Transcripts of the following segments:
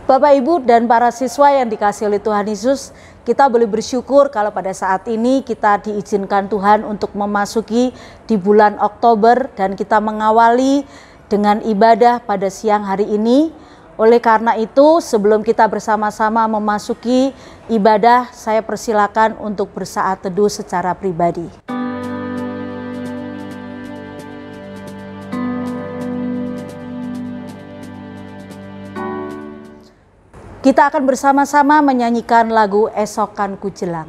Bapak, Ibu, dan para siswa yang dikasihi oleh Tuhan Yesus, kita boleh bersyukur kalau pada saat ini kita diizinkan Tuhan untuk memasuki di bulan Oktober dan kita mengawali dengan ibadah pada siang hari ini. Oleh karena itu, sebelum kita bersama-sama memasuki ibadah, saya persilakan untuk bersaat teduh secara pribadi. Kita akan bersama-sama menyanyikan lagu Esokan Ku Jelang.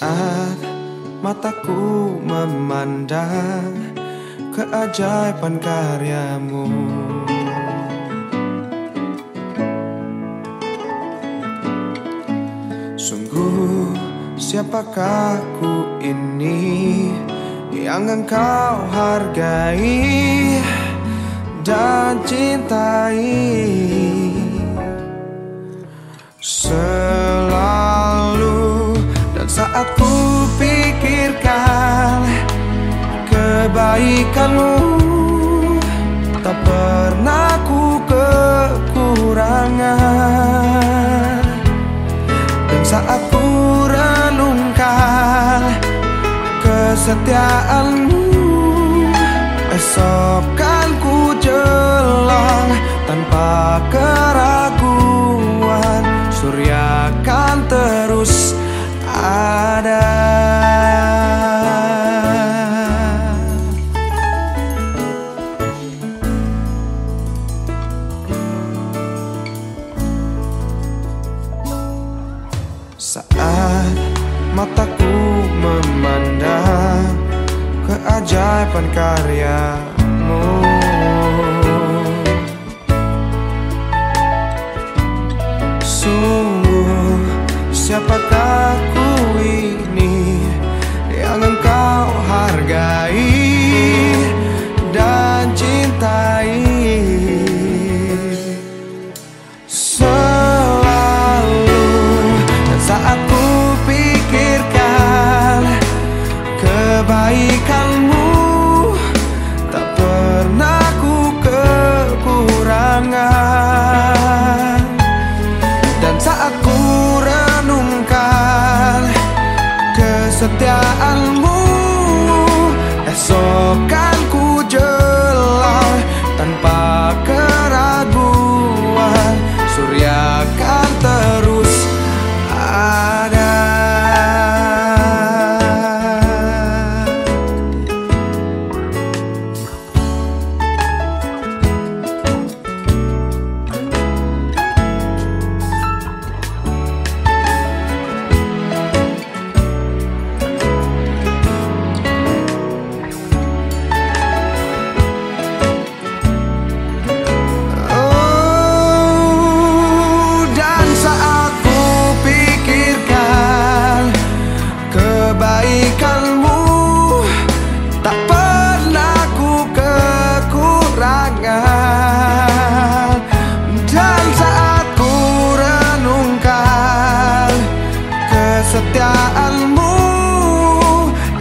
Saat mataku memandang keajaiban karyamu, sungguh siapakah ku ini yang engkau hargai dan cintai. Selalu dan saat ku pikirkan kebaikanmu, tak pernah ku kekurangan. Dan saat ku renungkan kesetiaanmu, esokan ku jelang tanpa keraguan, surya kan terus ada. Saat mataku memandang keajaiban karyamu, sungguh siapakah ku ini yang engkau hargai dan cintai. Saat ku pikirkan kebaikanmu, tak pernah ku kekurangan. Dan saat ku renungkan kesetiaanmu, esokan ku jelang tanpa keraguan, surya kan terus ada. Kesetiaanmu,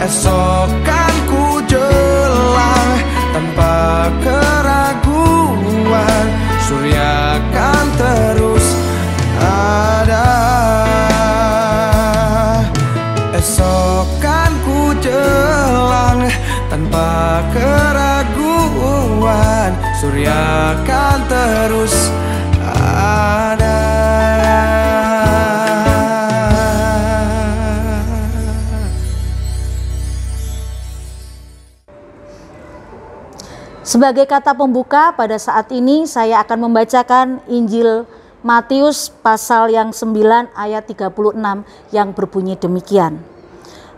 esokan ku jelang tanpa keraguan, surya kan terus ada. Esokan ku jelang tanpa keraguan, surya kan terus ada. Sebagai kata pembuka, pada saat ini saya akan membacakan Injil Matius pasal yang 9 ayat 36 yang berbunyi demikian.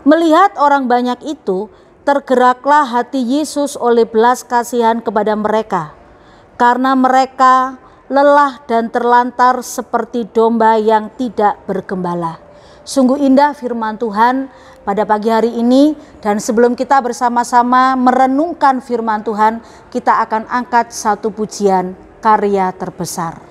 Melihat orang banyak itu, tergeraklah hati Yesus oleh belas kasihan kepada mereka, karena mereka lelah dan terlantar seperti domba yang tidak bergembala. Sungguh indah firman Tuhan pada pagi hari ini, dan sebelum kita bersama-sama merenungkan firman Tuhan, kita akan angkat satu pujian, Karya Terbesar.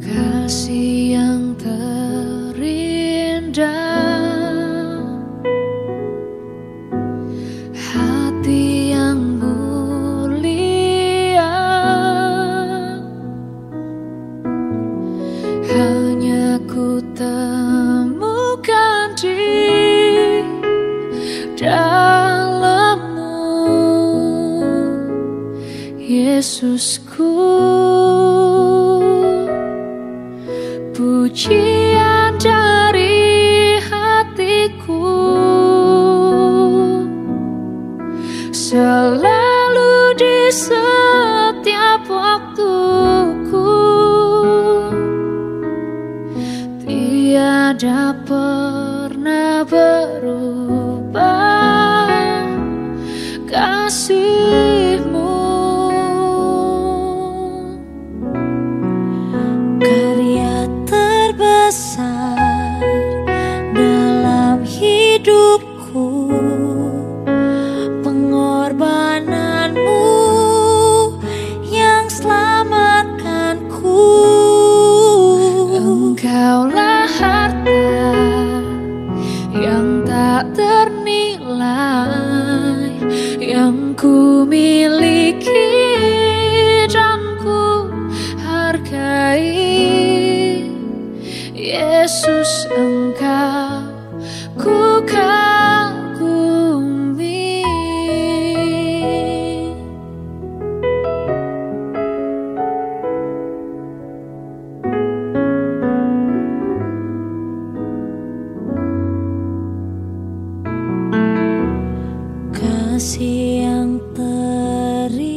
Kasih yang terindah, hati yang mulia, hanya ku temukan di dalam-Mu, Yesusku. Pujian dari hatiku, selalu di setiap waktuku, tiada pernah berubah kasih-Mu. Karya terbesar dalam hidupku, pengorbanan-Mu yang selamatkanku. Engkaulah harta yang tak ternilai, yang ku miliki dan ku hargai. Yesus, Engkau ku kagumi. Kasih yang terindah,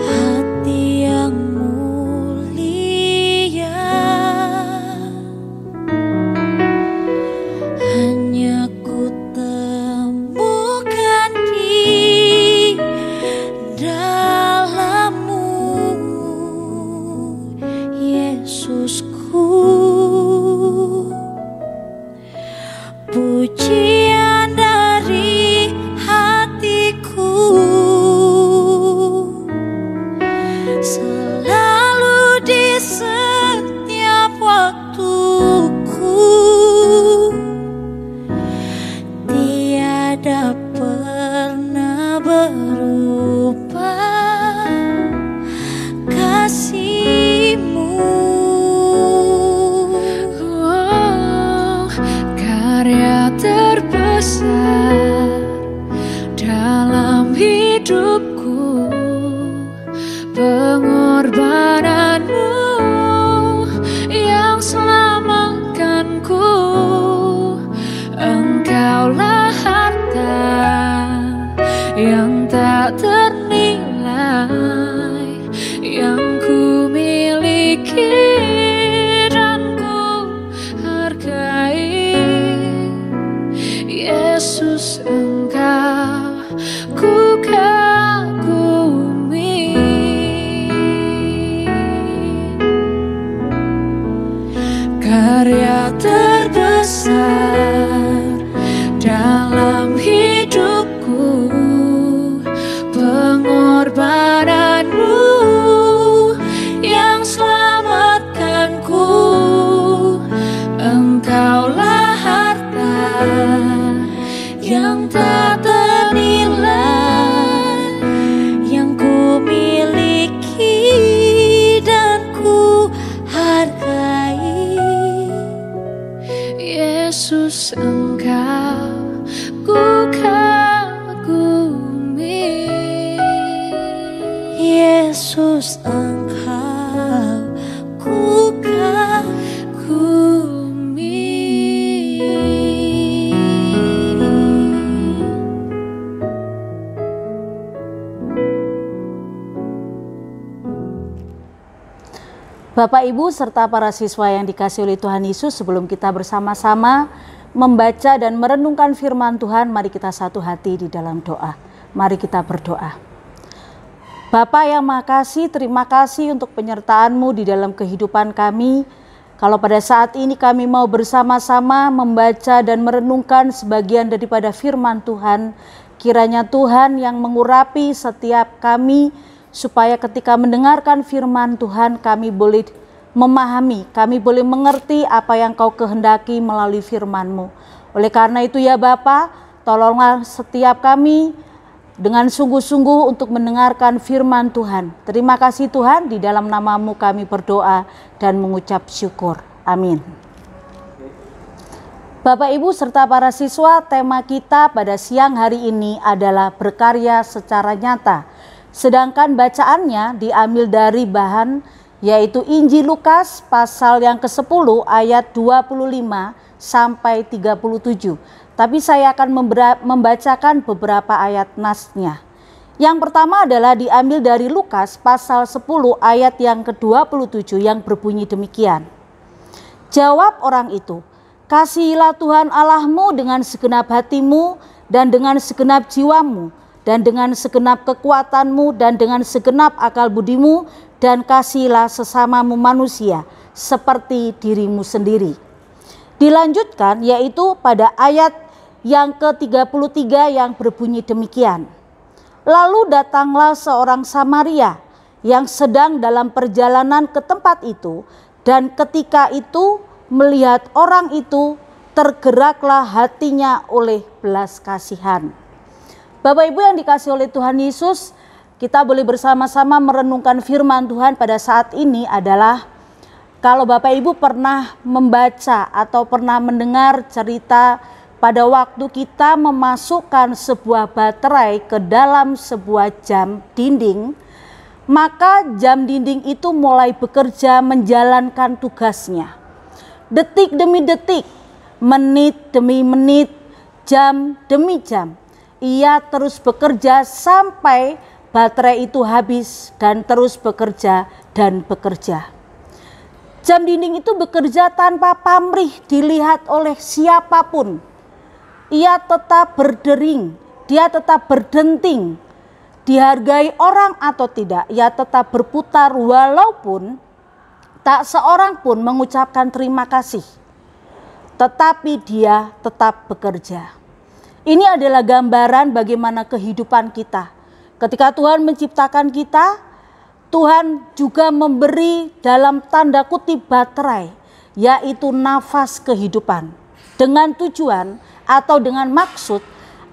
hati yang mulia, hanya ku temukan di dalam-Mu, Yesusku. Pujian dari hatiku, selalu di setiap waktuku, tiada pernah berubah kasih-Mu. Karya terbesar dalam hidupku, pengorbanan-Mu yang selamatkanku. Engkaulah harta yang tak ternilai, yang ku miliki dan ku hargai. Yesus, Engkau ku kagumi. Karya terbesar dalam hidupku, pengorbanan-Mu yang selamatkanku. Engkaulah harta yang tak ternilai, yang ku miliki dan ku hargai. Yesus, Engkau ku kagumi. Bapak, Ibu, serta para siswa yang dikasihi oleh Tuhan Yesus, sebelum kita bersama-sama membaca dan merenungkan firman Tuhan, mari kita satu hati di dalam doa. Mari kita berdoa. Bapa yang Maha Kasih, terima kasih untuk penyertaan-Mu di dalam kehidupan kami. Kalau pada saat ini kami mau bersama-sama membaca dan merenungkan sebagian daripada firman Tuhan, kiranya Tuhan yang mengurapi setiap kami, supaya ketika mendengarkan firman Tuhan kami boleh memahami, kami boleh mengerti apa yang Kau kehendaki melalui firman-Mu. Oleh karena itu ya Bapa, tolonglah setiap kami dengan sungguh-sungguh untuk mendengarkan firman Tuhan. Terima kasih Tuhan, di dalam nama-Mu kami berdoa dan mengucap syukur. Amin. Bapak, Ibu, serta para siswa, tema kita pada siang hari ini adalah berkarya secara nyata. Sedangkan bacaannya diambil dari bahan yaitu Injil Lukas pasal yang ke-10 ayat 25 sampai 37. Tapi saya akan membacakan beberapa ayat nasnya. Yang pertama adalah diambil dari Lukas pasal 10 ayat yang ke-27 yang berbunyi demikian. Jawab orang itu, "Kasihilah Tuhan Allahmu dengan segenap hatimu dan dengan segenap jiwamu, dan dengan segenap kekuatanmu dan dengan segenap akal budimu, dan kasihilah sesamamu manusia seperti dirimu sendiri." Dilanjutkan yaitu pada ayat yang ke-33 yang berbunyi demikian. Lalu datanglah seorang Samaria yang sedang dalam perjalanan ke tempat itu, dan ketika itu melihat orang itu, tergeraklah hatinya oleh belas kasihan. Bapak Ibu yang dikasihi oleh Tuhan Yesus, kita boleh bersama-sama merenungkan firman Tuhan pada saat ini adalah, kalau Bapak Ibu pernah membaca atau pernah mendengar cerita pada waktu kita memasukkan sebuah baterai ke dalam sebuah jam dinding, maka jam dinding itu mulai bekerja menjalankan tugasnya. Detik demi detik, menit demi menit, jam demi jam. Ia terus bekerja sampai baterai itu habis dan terus bekerja dan bekerja. Jam dinding itu bekerja tanpa pamrih dilihat oleh siapapun. Ia tetap berdering, dia tetap berdenting. Dihargai orang atau tidak, ia tetap berputar walaupun tak seorang pun mengucapkan terima kasih. Tetapi dia tetap bekerja. Ini adalah gambaran bagaimana kehidupan kita. Ketika Tuhan menciptakan kita, Tuhan juga memberi dalam tanda kutip baterai, yaitu nafas kehidupan. Dengan tujuan atau dengan maksud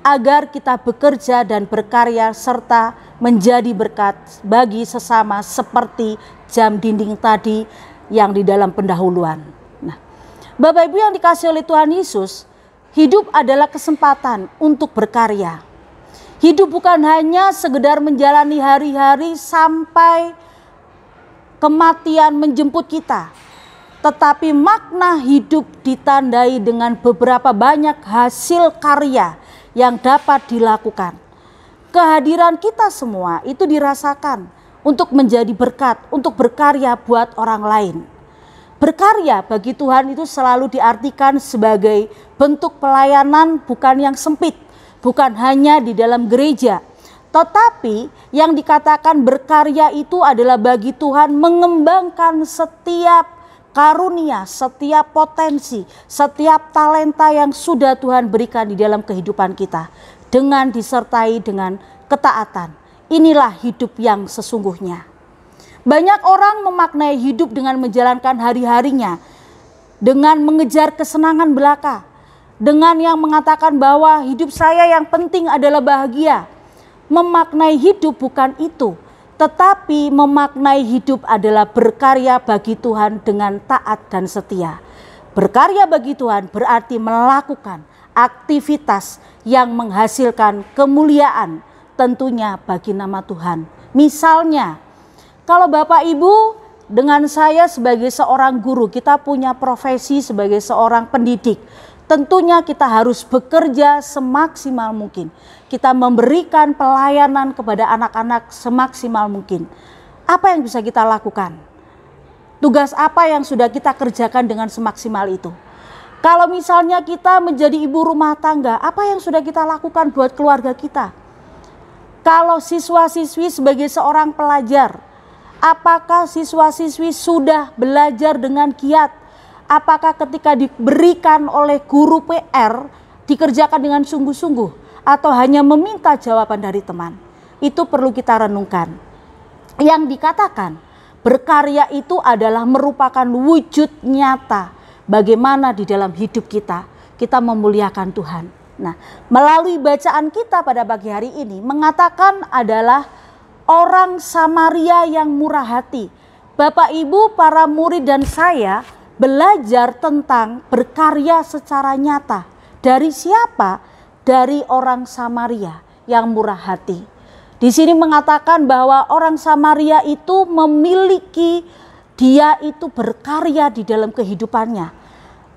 agar kita bekerja dan berkarya serta menjadi berkat bagi sesama seperti jam dinding tadi yang di dalam pendahuluan. Nah, Bapak Ibu yang dikasihi oleh Tuhan Yesus, hidup adalah kesempatan untuk berkarya. Hidup bukan hanya sekedar menjalani hari-hari sampai kematian menjemput kita. Tetapi makna hidup ditandai dengan beberapa banyak hasil karya yang dapat dilakukan. Kehadiran kita semua itu dirasakan untuk menjadi berkat, untuk berkarya buat orang lain. Berkarya bagi Tuhan itu selalu diartikan sebagai bentuk pelayanan bukan yang sempit, bukan hanya di dalam gereja. Tetapi yang dikatakan berkarya itu adalah bagi Tuhan mengembangkan setiap karunia, setiap potensi, setiap talenta yang sudah Tuhan berikan di dalam kehidupan kita, dengan disertai dengan ketaatan. Inilah hidup yang sesungguhnya. Banyak orang memaknai hidup dengan menjalankan hari-harinya, dengan mengejar kesenangan belaka, dengan yang mengatakan bahwa hidup saya yang penting adalah bahagia. Memaknai hidup bukan itu, tetapi memaknai hidup adalah berkarya bagi Tuhan dengan taat dan setia. Berkarya bagi Tuhan berarti melakukan aktivitas yang menghasilkan kemuliaan tentunya bagi nama Tuhan. Misalnya, kalau Bapak Ibu dengan saya sebagai seorang guru, kita punya profesi sebagai seorang pendidik. Tentunya kita harus bekerja semaksimal mungkin. Kita memberikan pelayanan kepada anak-anak semaksimal mungkin. Apa yang bisa kita lakukan? Tugas apa yang sudah kita kerjakan dengan semaksimal itu? Kalau misalnya kita menjadi ibu rumah tangga, apa yang sudah kita lakukan buat keluarga kita? Kalau siswa-siswi sebagai seorang pelajar, apakah siswa-siswi sudah belajar dengan giat? Apakah ketika diberikan oleh guru PR dikerjakan dengan sungguh-sungguh atau hanya meminta jawaban dari teman? Itu perlu kita renungkan. Yang dikatakan berkarya itu adalah merupakan wujud nyata bagaimana di dalam hidup kita memuliakan Tuhan. Nah, melalui bacaan kita pada pagi hari ini mengatakan adalah orang Samaria yang murah hati. Bapak Ibu, para murid dan saya belajar tentang berkarya secara nyata. Dari siapa? Dari orang Samaria yang murah hati. Di sini mengatakan bahwa orang Samaria itu memiliki, dia itu berkarya di dalam kehidupannya.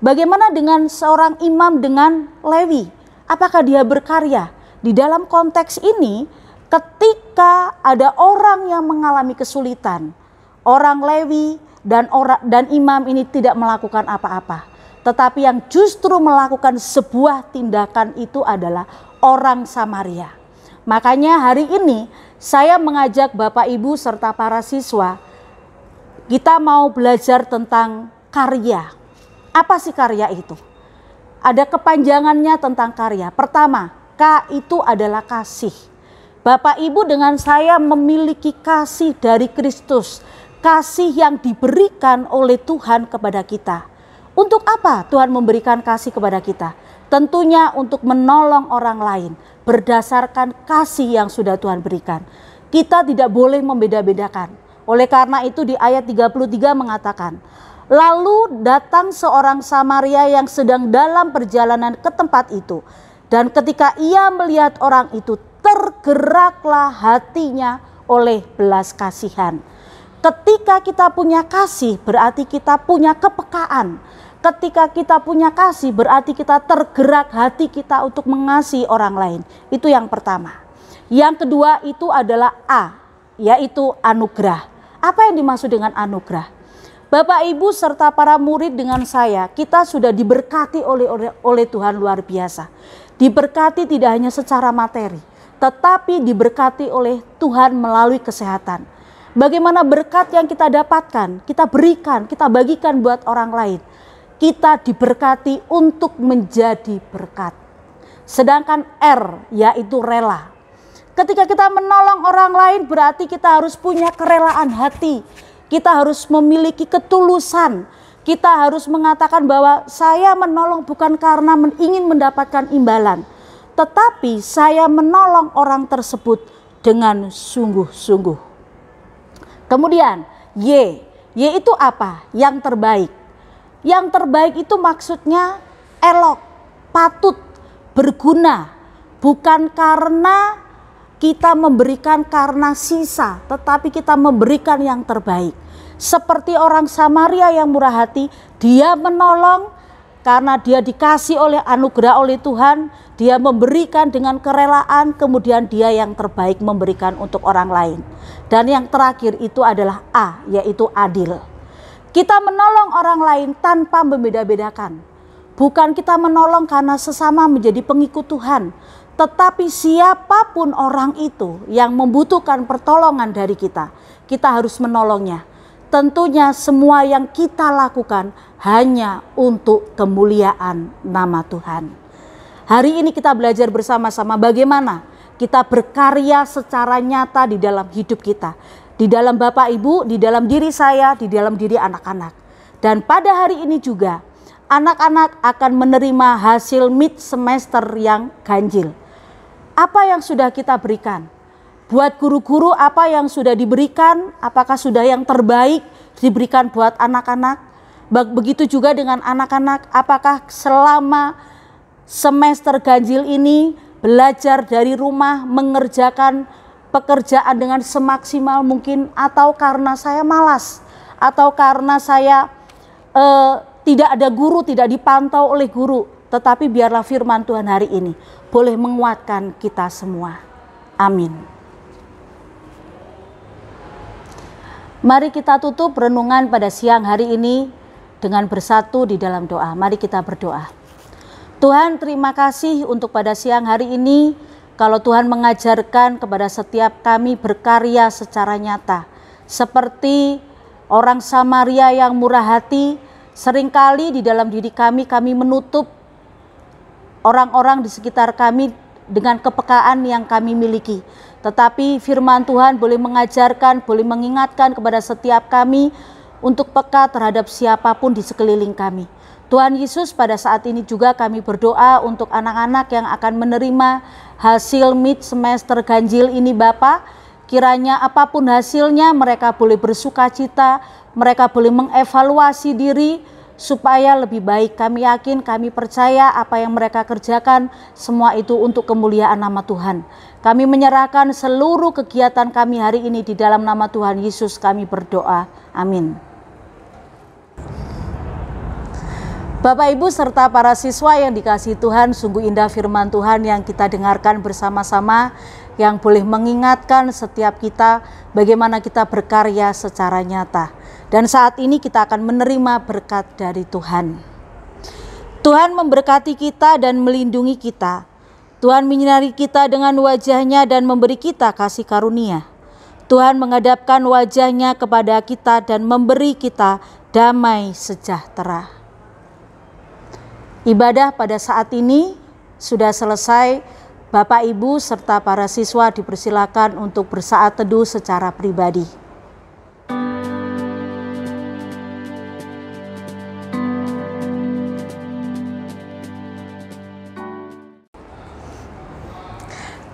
Bagaimana dengan seorang imam dengan Lewi? Apakah dia berkarya? Di dalam konteks ini, ketika ada orang yang mengalami kesulitan, orang Lewi dan imam ini tidak melakukan apa-apa, tetapi yang justru melakukan sebuah tindakan itu adalah orang Samaria. Makanya hari ini saya mengajak Bapak Ibu serta para siswa, kita mau belajar tentang karya. Apa sih karya itu? Ada kepanjangannya tentang karya. Pertama, K itu adalah kasih. Bapak Ibu dengan saya memiliki kasih dari Kristus. Kasih yang diberikan oleh Tuhan kepada kita. Untuk apa Tuhan memberikan kasih kepada kita? Tentunya untuk menolong orang lain berdasarkan kasih yang sudah Tuhan berikan. Kita tidak boleh membeda-bedakan. Oleh karena itu di ayat 33 mengatakan, lalu datang seorang Samaria yang sedang dalam perjalanan ke tempat itu. Dan ketika ia melihat orang itu, tergeraklah hatinya oleh belas kasihan. Ketika kita punya kasih, berarti kita punya kepekaan. Ketika kita punya kasih, berarti kita tergerak hati kita untuk mengasihi orang lain. Itu yang pertama. Yang kedua itu adalah A, yaitu anugerah. Apa yang dimaksud dengan anugerah? Bapak Ibu serta para murid dengan saya, kita sudah diberkati oleh Tuhan luar biasa. Diberkati tidak hanya secara materi, tetapi diberkati oleh Tuhan melalui kesehatan. Bagaimana berkat yang kita dapatkan, kita berikan, kita bagikan buat orang lain. Kita diberkati untuk menjadi berkat. Sedangkan R, yaitu rela. Ketika kita menolong orang lain berarti kita harus punya kerelaan hati. Kita harus memiliki ketulusan. Kita harus mengatakan bahwa saya menolong bukan karena ingin mendapatkan imbalan. Tetapi saya menolong orang tersebut dengan sungguh-sungguh. Kemudian Y. Y itu apa? Yang terbaik. Yang terbaik itu maksudnya elok, patut, berguna. Bukan karena kita memberikan karena sisa, tetapi kita memberikan yang terbaik. Seperti orang Samaria yang murah hati, dia menolong karena dia dikasih oleh anugerah oleh Tuhan, dia memberikan dengan kerelaan, kemudian dia yang terbaik memberikan untuk orang lain. Dan yang terakhir itu adalah A, yaitu adil. Kita menolong orang lain tanpa membeda-bedakan. Bukan kita menolong karena sesama menjadi pengikut Tuhan, tetapi siapapun orang itu yang membutuhkan pertolongan dari kita, kita harus menolongnya. Tentunya semua yang kita lakukan hanya untuk kemuliaan nama Tuhan. Hari ini kita belajar bersama-sama bagaimana kita berkarya secara nyata di dalam hidup kita. Di dalam Bapak Ibu, di dalam diri saya, di dalam diri anak-anak. Dan pada hari ini juga anak-anak akan menerima hasil mid semester yang ganjil. Apa yang sudah kita berikan? Buat guru-guru apa yang sudah diberikan? Apakah sudah yang terbaik diberikan buat anak-anak? Begitu juga dengan anak-anak, apakah selama semester ganjil ini belajar dari rumah, mengerjakan pekerjaan dengan semaksimal mungkin, atau karena saya malas, atau karena saya tidak ada guru, tidak dipantau oleh guru. Tetapi biarlah firman Tuhan hari ini boleh menguatkan kita semua. Amin. Mari kita tutup renungan pada siang hari ini dengan bersatu di dalam doa. Mari kita berdoa. Tuhan, terima kasih untuk pada siang hari ini, kalau Tuhan mengajarkan kepada setiap kami berkarya secara nyata. Seperti orang Samaria yang murah hati, seringkali di dalam diri kami menutup orang-orang di sekitar kami dengan kepekaan yang kami miliki. Tetapi firman Tuhan boleh mengajarkan, boleh mengingatkan kepada setiap kami untuk peka terhadap siapapun di sekeliling kami. Tuhan Yesus, pada saat ini juga kami berdoa untuk anak-anak yang akan menerima hasil mid semester ganjil ini Bapa. Kiranya apapun hasilnya mereka boleh bersuka cita, mereka boleh mengevaluasi diri supaya lebih baik. Kami yakin, kami percaya apa yang mereka kerjakan semua itu untuk kemuliaan nama Tuhan. Kami menyerahkan seluruh kegiatan kami hari ini di dalam nama Tuhan Yesus kami berdoa. Amin. Bapak Ibu serta para siswa yang dikasihi Tuhan, sungguh indah firman Tuhan yang kita dengarkan bersama-sama, yang boleh mengingatkan setiap kita bagaimana kita berkarya secara nyata. Dan saat ini kita akan menerima berkat dari Tuhan. Tuhan memberkati kita dan melindungi kita. Tuhan menyinari kita dengan wajah-Nya dan memberi kita kasih karunia. Tuhan menghadapkan wajah-Nya kepada kita dan memberi kita damai sejahtera. Ibadah pada saat ini sudah selesai. Bapak, Ibu, serta para siswa dipersilakan untuk bersaat teduh secara pribadi.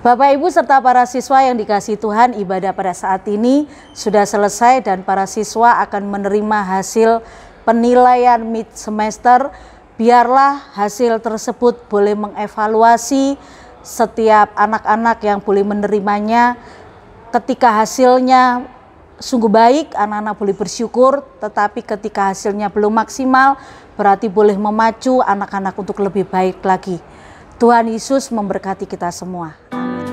Bapak, Ibu, serta para siswa yang dikasihi Tuhan, ibadah pada saat ini sudah selesai dan para siswa akan menerima hasil penilaian mid semester. Biarlah hasil tersebut boleh mengevaluasi setiap anak-anak yang boleh menerimanya. Ketika hasilnya sungguh baik, anak-anak boleh bersyukur, tetapi ketika hasilnya belum maksimal, berarti boleh memacu anak-anak untuk lebih baik lagi. Tuhan Yesus memberkati kita semua. Amin.